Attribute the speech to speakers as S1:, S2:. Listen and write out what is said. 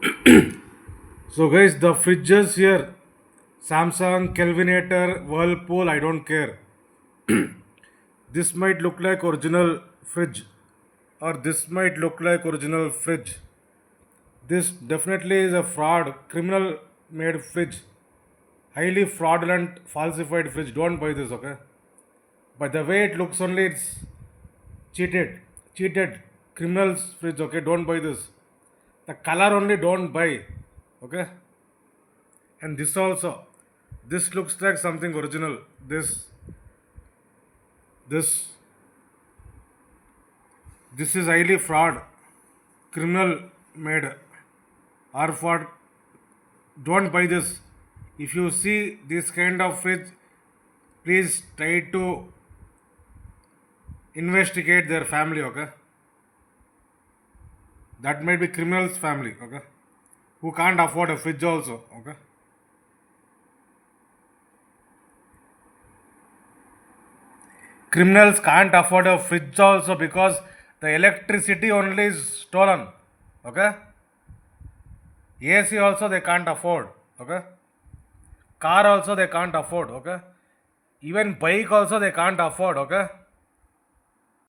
S1: So guys, the fridges here, Samsung, Kelvinator, Whirlpool, I don't care. This might look like original fridge, or this might look like original fridge. This definitely is a fraud, criminal made fridge, highly fraudulent, falsified fridge. Don't buy this, okay? By the way it looks only, it's cheated, criminals fridge, okay? Don't buy this. The color only, don't buy, okay? And this also, this looks like something original. This this is highly fraud, criminal made, or fraud. Don't buy this. If you see this kind of fridge, please try to investigate their family, okay? That might be criminals family, okay, who can't afford a fridge also, okay? Criminals can't afford a fridge also because the electricity only is stolen, okay? AC also they can't afford, okay? Car also they can't afford, okay? Even bike also they can't afford, okay?